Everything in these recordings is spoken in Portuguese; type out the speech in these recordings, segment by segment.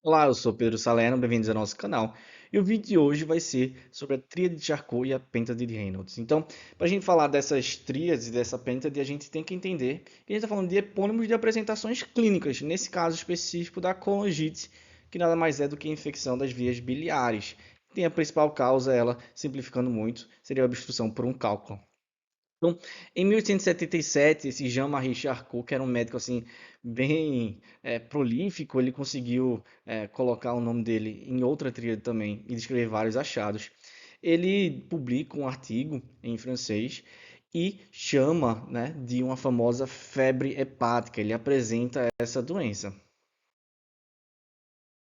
Olá, eu sou Pedro Salerno, bem-vindos ao nosso canal. E o vídeo de hoje vai ser sobre a tríade de Charcot e a pêntade de Reynolds. Então, para a gente falar dessas tríades e dessa pêntade, a gente tem que entender que a gente está falando de epônimos de apresentações clínicas, nesse caso específico da colangite, que nada mais é do que a infecção das vias biliares. Tem a principal causa, ela, simplificando muito, seria a obstrução por um cálculo. Então, em 1877, esse Jean-Marie Charcot, que era um médico assim bem prolífico, ele conseguiu colocar o nome dele em outra tríade também e descrever vários achados. Ele publica um artigo em francês e chama, né, de uma famosa febre hepática. Ele apresenta essa doença.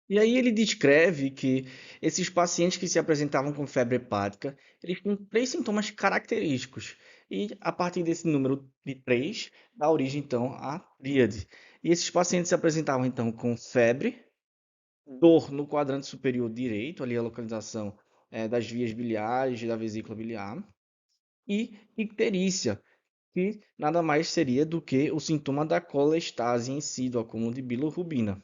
E aí ele descreve que esses pacientes que se apresentavam com febre hepática, eles têm três sintomas característicos. E a partir desse número de três, dá origem então à tríade. E esses pacientes se apresentavam então com febre, dor no quadrante superior direito, ali a localização das vias biliares, da vesícula biliar, e icterícia, que nada mais seria do que o sintoma da colestase em si, do acúmulo de bilirrubina.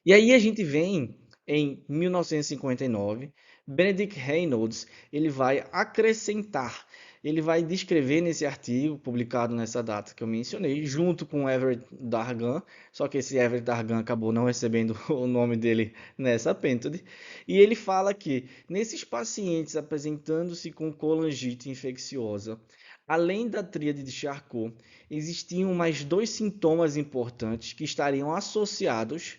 E aí a gente vem em 1959, Benedict Reynolds, ele vai acrescentar, ele vai descrever nesse artigo publicado nessa data que eu mencionei, junto com Everett Dargan, só que esse Everett Dargan acabou não recebendo o nome dele nessa pêntade, e ele fala que nesses pacientes apresentando-se com colangite infecciosa, além da tríade de Charcot, existiam mais dois sintomas importantes que estariam associados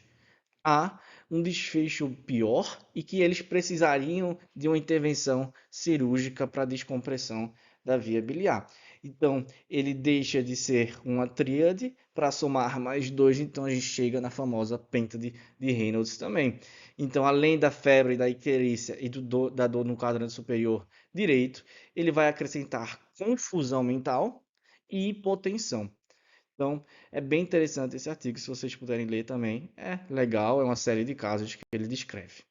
a um desfecho pior e que eles precisariam de uma intervenção cirúrgica para descompressão da via biliar. Então, ele deixa de ser uma tríade para somar mais dois, então a gente chega na famosa pêntade de Reynolds também. Então, além da febre, da icterícia e da dor no quadrante superior direito, ele vai acrescentar confusão mental e hipotensão. Então, é bem interessante esse artigo, se vocês puderem ler também. É legal, é uma série de casos que ele descreve.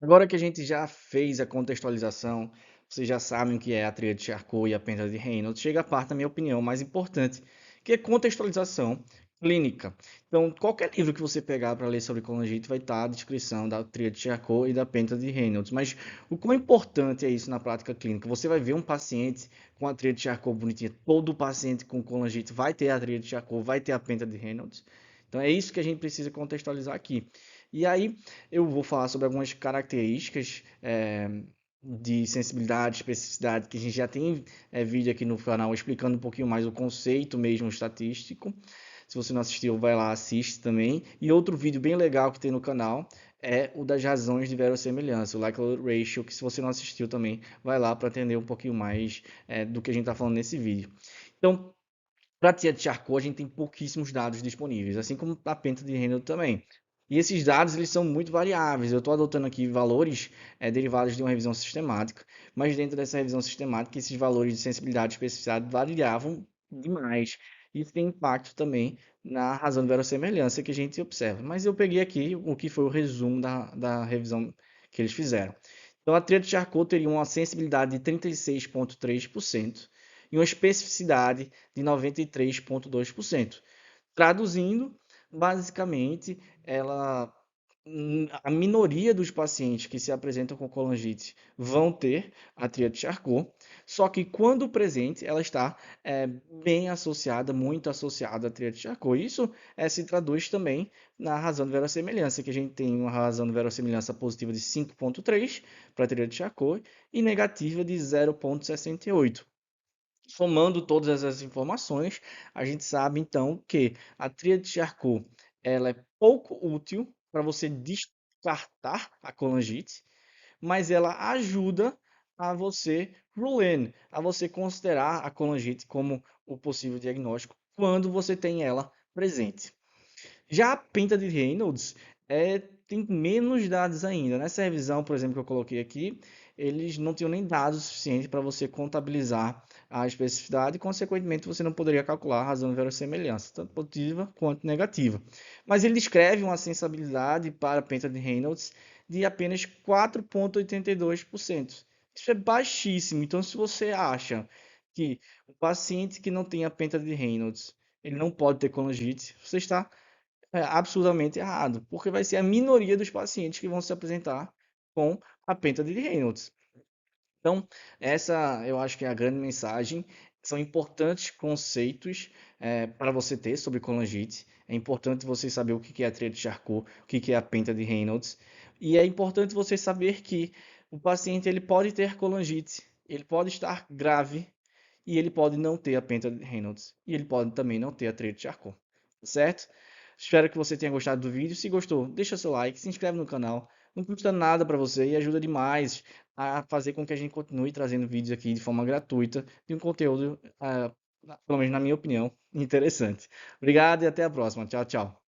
Agora que a gente já fez a contextualização, vocês já sabem o que é a tríade de Charcot e a penta de Reynolds, chega a parte, na minha opinião, mais importante, que é contextualização clínica. Então, qualquer livro que você pegar para ler sobre colangite vai estar a descrição da tríade de Charcot e da penta de Reynolds. Mas o quão importante é isso na prática clínica? Você vai ver um paciente com a tríade de Charcot bonitinha, todo paciente com colangite vai ter a tríade de Charcot, vai ter a penta de Reynolds. Então, é isso que a gente precisa contextualizar aqui. E aí, eu vou falar sobre algumas características de sensibilidade, especificidade, que a gente já tem vídeo aqui no canal explicando um pouquinho mais o conceito mesmo estatístico. Se você não assistiu, vai lá, assiste também. E outro vídeo bem legal que tem no canal é o das razões de verossemelhança, o likelihood ratio, que se você não assistiu também, vai lá para entender um pouquinho mais do que a gente está falando nesse vídeo. Então, para a tia de Charcot, a gente tem pouquíssimos dados disponíveis, assim como a penta de Reynolds também. E esses dados eles são muito variáveis. Eu estou adotando aqui valores derivados de uma revisão sistemática, mas dentro dessa revisão sistemática, esses valores de sensibilidade e especificidade variavam demais. Isso tem impacto também na razão de verossemelhança que a gente observa. Mas eu peguei aqui o que foi o resumo da revisão que eles fizeram. Então, a tríade de Charcot teria uma sensibilidade de 36,3% e uma especificidade de 93,2%. Traduzindo, basicamente, a minoria dos pacientes que se apresentam com colangite vão ter a tríade Charcot, só que quando presente, ela está bem associada, muito associada à tríade Charcot. Isso se traduz também na razão de verossemelhança, que a gente tem uma razão de verossemelhança positiva de 5,3 para a tríade Charcot e negativa de 0,68. Somando todas essas informações, a gente sabe então que a tríade de Charcot ela é pouco útil para você descartar a colangite, mas ela ajuda a você rule a você considerar a colangite como o possível diagnóstico quando você tem ela presente. Já a penta de Reynolds tem menos dados ainda. Nessa revisão, por exemplo, que eu coloquei aqui, eles não tinham nem dados suficientes para você contabilizar a especificidade e, consequentemente, você não poderia calcular a razão de verossemelhança, tanto positiva quanto negativa. Mas ele descreve uma sensibilidade para a penta de Reynolds de apenas 4,82%. Isso é baixíssimo. Então, se você acha que o paciente que não tem a penta de Reynolds ele não pode ter colangite, você está absurdamente errado, porque vai ser a minoria dos pacientes que vão se apresentar com a penta de Reynolds. Então, essa eu acho que é a grande mensagem. São importantes conceitos para você ter sobre colangite. É importante você saber o que é a tríade de Charcot, o que é a penta de Reynolds. E é importante você saber que o paciente ele pode ter colangite, ele pode estar grave e ele pode não ter a penta de Reynolds. E ele pode também não ter a tríade de Charcot. Certo? Espero que você tenha gostado do vídeo. Se gostou, deixa seu like, se inscreve no canal. Não custa nada para você e ajuda demais a fazer com que a gente continue trazendo vídeos aqui de forma gratuita, de um conteúdo, pelo menos na minha opinião, interessante. Obrigado e até a próxima. Tchau, tchau.